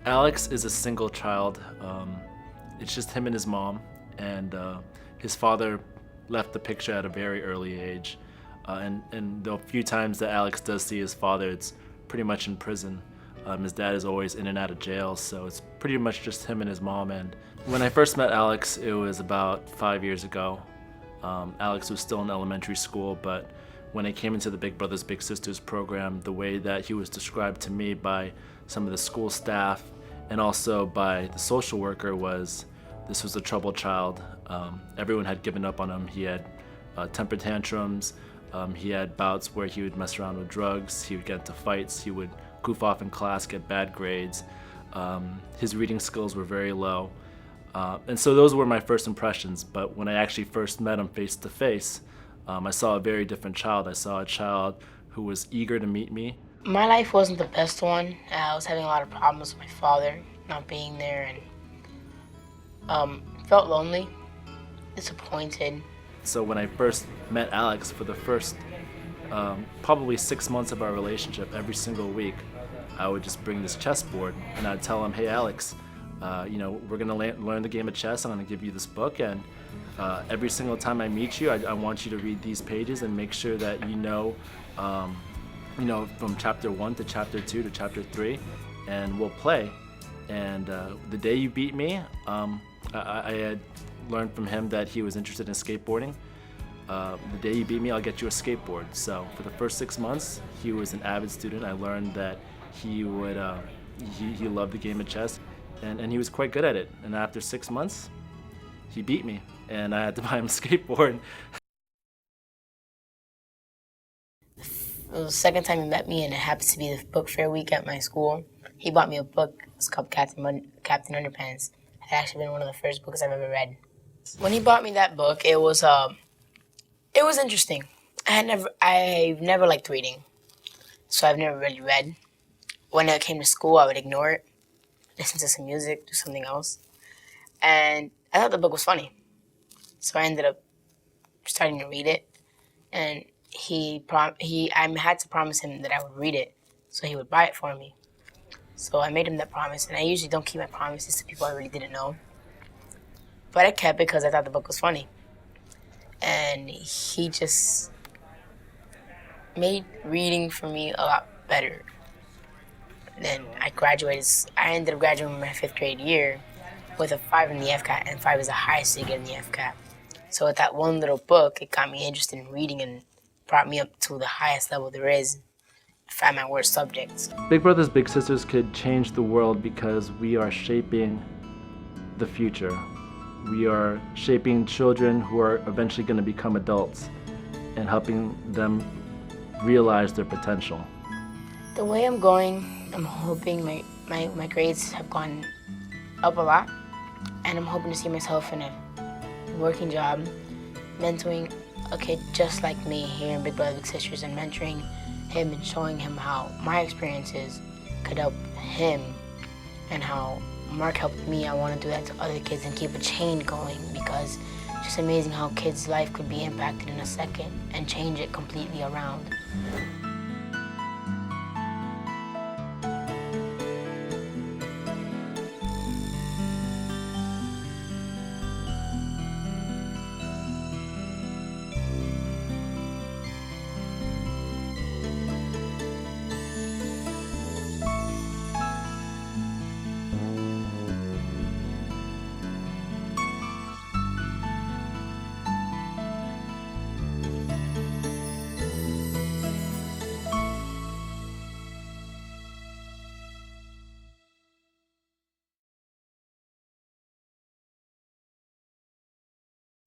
Alex is a single child. It's just him and his mom, and his father left the picture at a very early age. And the few times that Alex does see his father, it's pretty much in prison. His dad is always in and out of jail, so it's pretty much just him and his mom. And when I first met Alex, it was about 5 years ago. Alex was still in elementary school, but when I came into the Big Brothers Big Sisters program, the way that he was described to me by some of the school staff and also by the social worker was this was a troubled child. Everyone had given up on him. He had temper tantrums. He had bouts where he would mess around with drugs. He would get into fights. He would goof off in class, get bad grades. His reading skills were very low. And so those were my first impressions. But when I actually first met him face to face, I saw a very different child. I saw a child who was eager to meet me. My life wasn't the best one. I was having a lot of problems with my father not being there, and felt lonely, disappointed. So when I first met Alex, for the first probably 6 months of our relationship, every single week, I would just bring this chessboard and I'd tell him, hey Alex, we're gonna learn the game of chess. I'm gonna give you this book, and every single time I meet you, I want you to read these pages and make sure that from chapter 1 to chapter 2 to chapter 3, and we'll play. And the day you beat me, I had learned from him that he was interested in skateboarding. The day you beat me, I'll get you a skateboard. So for the first 6 months, he was an avid student. I learned that he loved the game of chess, and he was quite good at it. And after 6 months, he beat me, and I had to buy him a skateboard. It was the second time he met me, and it happened to be the book fair week at my school. He bought me a book. It's called Captain Underpants. It had actually been one of the first books I've ever read. When he bought me that book, it was interesting. I've never liked reading, so I've never really read. When I came to school, I would ignore it, listen to some music, do something else, and I thought the book was funny. So I ended up starting to read it, and I had to promise him that I would read it, so he would buy it for me. So I made him that promise, and I usually don't keep my promises to people I really didn't know. But I kept it because I thought the book was funny. And he just made reading for me a lot better. Then I ended up graduating my 5th grade year with a 5 in the FCAT, and 5 is the highest you get in the FCAT. So with that one little book, it got me interested in reading and brought me up to the highest level there is at my worst subjects. Big Brothers Big Sisters could change the world because we are shaping the future. We are shaping children who are eventually going to become adults and helping them realize their potential. The way I'm going, I'm hoping my grades have gone up a lot, and I'm hoping to see myself in a working job, mentoring a kid just like me here in Big Brothers Big Sisters, and mentoring him and showing him how my experiences could help him and how Mark helped me. I want to do that to other kids and keep a chain going, because it's just amazing how kids' life could be impacted in a second and change it completely around.